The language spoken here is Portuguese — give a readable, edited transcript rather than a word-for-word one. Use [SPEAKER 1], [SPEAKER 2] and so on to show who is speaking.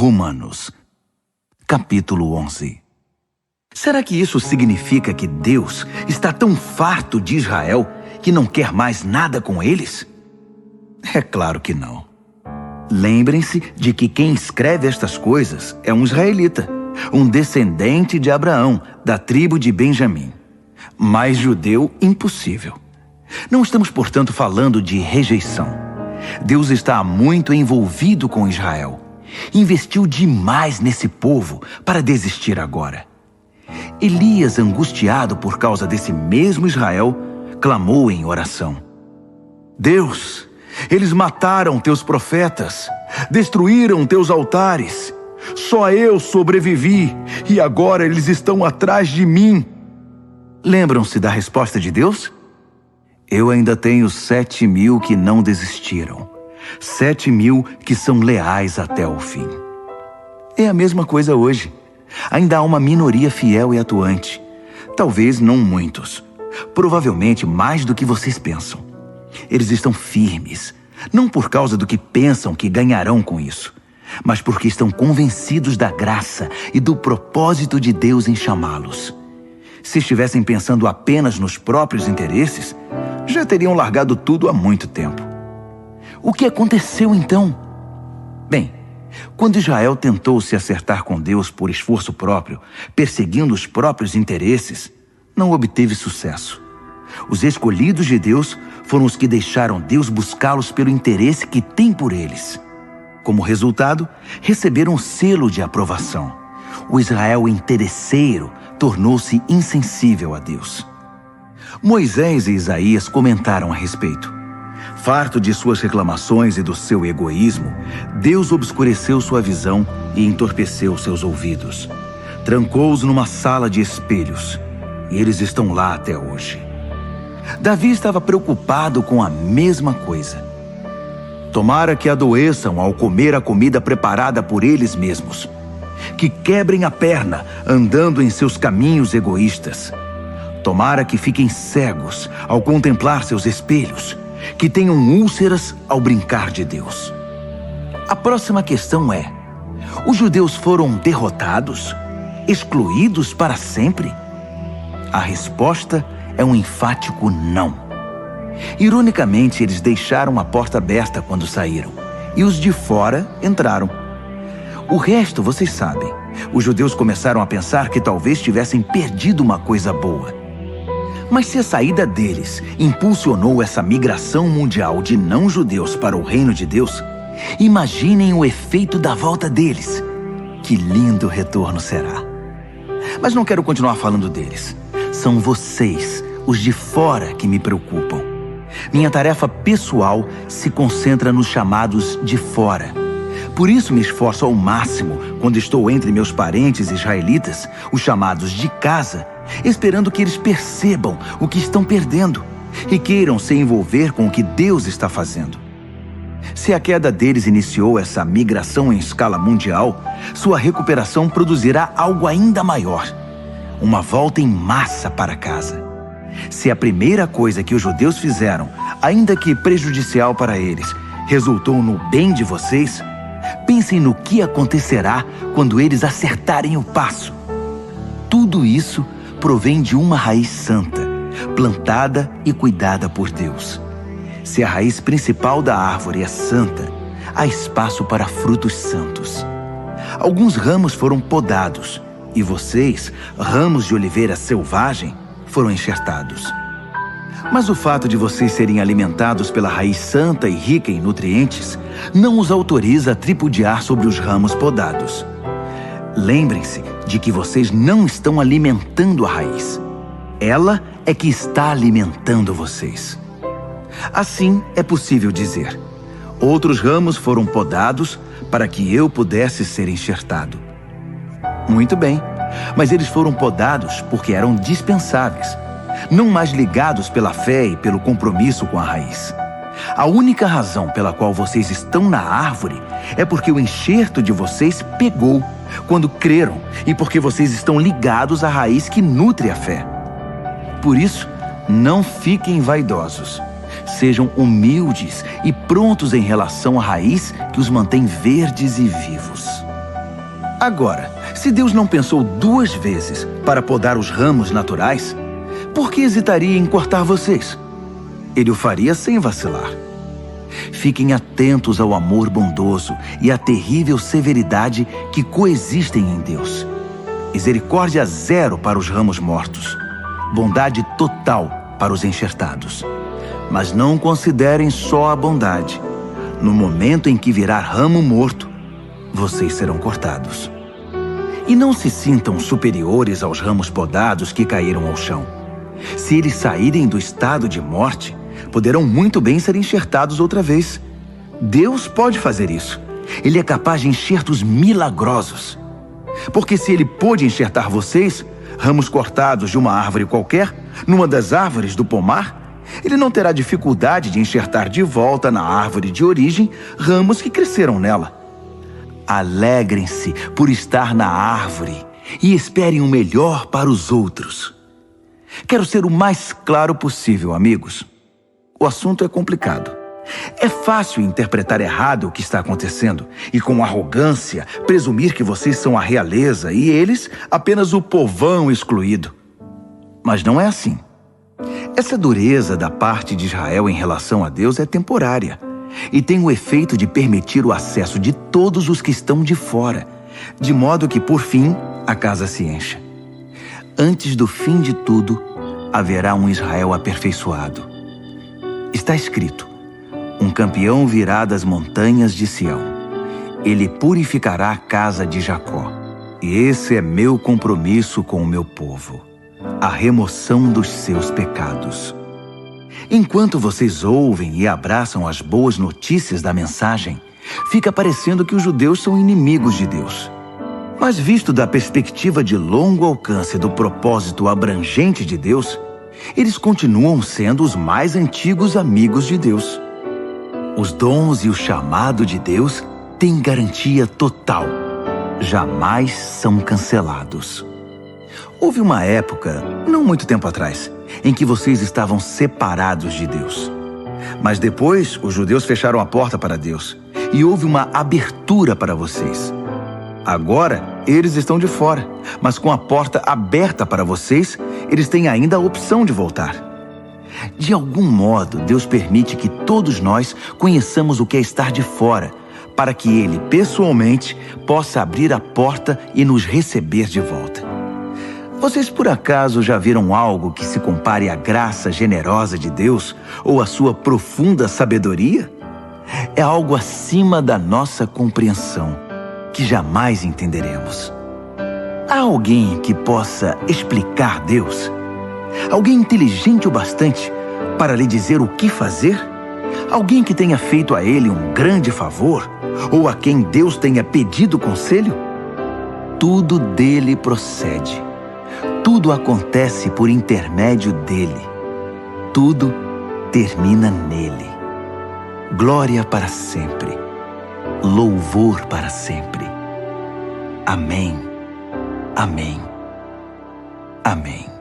[SPEAKER 1] Romanos, capítulo 11. Será que isso significa que Deus está tão farto de Israel que não quer mais nada com eles? É claro que não. Lembrem-se de que quem escreve estas coisas é um israelita, um descendente de Abraão, da tribo de Benjamim. Mais judeu, impossível. Não estamos, portanto, falando de rejeição. Deus está muito envolvido com Israel. Investiu demais nesse povo para desistir agora. Elias, angustiado por causa desse mesmo Israel, clamou em oração: Deus, eles mataram teus profetas, destruíram teus altares. Só eu sobrevivi e agora eles estão atrás de mim. Lembram-se da resposta de Deus? Eu ainda tenho 7.000 que não desistiram. 7.000 que são leais até o fim. É a mesma coisa hoje. Ainda há uma minoria fiel e atuante. Talvez não muitos. Provavelmente mais do que vocês pensam. Eles estão firmes, não por causa do que pensam que ganharão com isso, mas porque estão convencidos da graça e do propósito de Deus em chamá-los. Se estivessem pensando apenas nos próprios interesses, já teriam largado tudo há muito tempo. O que aconteceu então? Bem, quando Israel tentou se acertar com Deus por esforço próprio, perseguindo os próprios interesses, não obteve sucesso. Os escolhidos de Deus foram os que deixaram Deus buscá-los pelo interesse que tem por eles. Como resultado, receberam um selo de aprovação. O Israel interesseiro tornou-se insensível a Deus. Moisés e Isaías comentaram a respeito. Farto de suas reclamações e do seu egoísmo, Deus obscureceu sua visão e entorpeceu seus ouvidos. Trancou-os numa sala de espelhos, e eles estão lá até hoje. Davi estava preocupado com a mesma coisa. Tomara que adoeçam ao comer a comida preparada por eles mesmos. Que quebrem a perna andando em seus caminhos egoístas. Tomara que fiquem cegos ao contemplar seus espelhos. Que tenham úlceras ao brincar de Deus. A próxima questão é: os judeus foram derrotados? Excluídos para sempre? A resposta é um enfático não. Ironicamente, eles deixaram a porta aberta quando saíram, e os de fora entraram. O resto, vocês sabem. Os judeus começaram a pensar que talvez tivessem perdido uma coisa boa. Mas se a saída deles impulsionou essa migração mundial de não-judeus para o reino de Deus, imaginem o efeito da volta deles. Que lindo retorno será. Mas não quero continuar falando deles. São vocês, os de fora, que me preocupam. Minha tarefa pessoal se concentra nos chamados de fora. Por isso me esforço ao máximo quando estou entre meus parentes israelitas, os chamados de casa, esperando que eles percebam o que estão perdendo e queiram se envolver com o que Deus está fazendo. Se a queda deles iniciou essa migração em escala mundial, sua recuperação produzirá algo ainda maior, uma volta em massa para casa. Se a primeira coisa que os judeus fizeram, ainda que prejudicial para eles, resultou no bem de vocês, pensem no que acontecerá quando eles acertarem o passo. Tudo isso provém de uma raiz santa, plantada e cuidada por Deus. Se a raiz principal da árvore é santa, há espaço para frutos santos. Alguns ramos foram podados, e vocês, ramos de oliveira selvagem, foram enxertados. Mas o fato de vocês serem alimentados pela raiz santa e rica em nutrientes não os autoriza a tripudiar sobre os ramos podados. Lembrem-se de que vocês não estão alimentando a raiz. Ela é que está alimentando vocês. Assim é possível dizer: outros ramos foram podados para que eu pudesse ser enxertado. Muito bem, mas eles foram podados porque eram dispensáveis, não mais ligados pela fé e pelo compromisso com a raiz. A única razão pela qual vocês estão na árvore é porque o enxerto de vocês pegou quando creram e porque vocês estão ligados à raiz que nutre a fé. Por isso, não fiquem vaidosos. Sejam humildes e prontos em relação à raiz que os mantém verdes e vivos. Agora, se Deus não pensou 2 vezes para podar os ramos naturais, por que hesitaria em cortar vocês? Ele o faria sem vacilar. Fiquem atentos ao amor bondoso e à terrível severidade que coexistem em Deus. Misericórdia zero para os ramos mortos, bondade total para os enxertados. Mas não considerem só a bondade. No momento em que virar ramo morto, vocês serão cortados. E não se sintam superiores aos ramos podados que caíram ao chão. Se eles saírem do estado de morte, poderão muito bem ser enxertados outra vez. Deus pode fazer isso. Ele é capaz de enxertos milagrosos. Porque se Ele pôde enxertar vocês, ramos cortados de uma árvore qualquer, numa das árvores do pomar, Ele não terá dificuldade de enxertar de volta na árvore de origem ramos que cresceram nela. Alegrem-se por estar na árvore e esperem o melhor para os outros. Quero ser o mais claro possível, amigos. O assunto é complicado. É fácil interpretar errado o que está acontecendo e, com arrogância, presumir que vocês são a realeza e eles apenas o povão excluído. Mas não é assim. Essa dureza da parte de Israel em relação a Deus é temporária e tem o efeito de permitir o acesso de todos os que estão de fora, de modo que, por fim, a casa se encha. Antes do fim de tudo, haverá um Israel aperfeiçoado. Está escrito: um campeão virá das montanhas de Sião. Ele purificará a casa de Jacó. E esse é meu compromisso com o meu povo: a remoção dos seus pecados. Enquanto vocês ouvem e abraçam as boas notícias da mensagem, fica parecendo que os judeus são inimigos de Deus. Mas visto da perspectiva de longo alcance do propósito abrangente de Deus, eles continuam sendo os mais antigos amigos de Deus. Os dons e o chamado de Deus têm garantia total. Jamais são cancelados. Houve uma época, não muito tempo atrás, em que vocês estavam separados de Deus. Mas depois, os judeus fecharam a porta para Deus e houve uma abertura para vocês. Agora, eles estão de fora, mas com a porta aberta para vocês, eles têm ainda a opção de voltar. De algum modo, Deus permite que todos nós conheçamos o que é estar de fora, para que Ele, pessoalmente, possa abrir a porta e nos receber de volta. Vocês, por acaso, já viram algo que se compare à graça generosa de Deus ou à sua profunda sabedoria? É algo acima da nossa compreensão, que jamais entenderemos. Há alguém que possa explicar Deus? Alguém inteligente o bastante para lhe dizer o que fazer? Alguém que tenha feito a ele um grande favor? Ou a quem Deus tenha pedido conselho? Tudo dele procede. Tudo acontece por intermédio dele. Tudo termina nele. Glória para sempre. Louvor para sempre. Amém. Amém. Amém.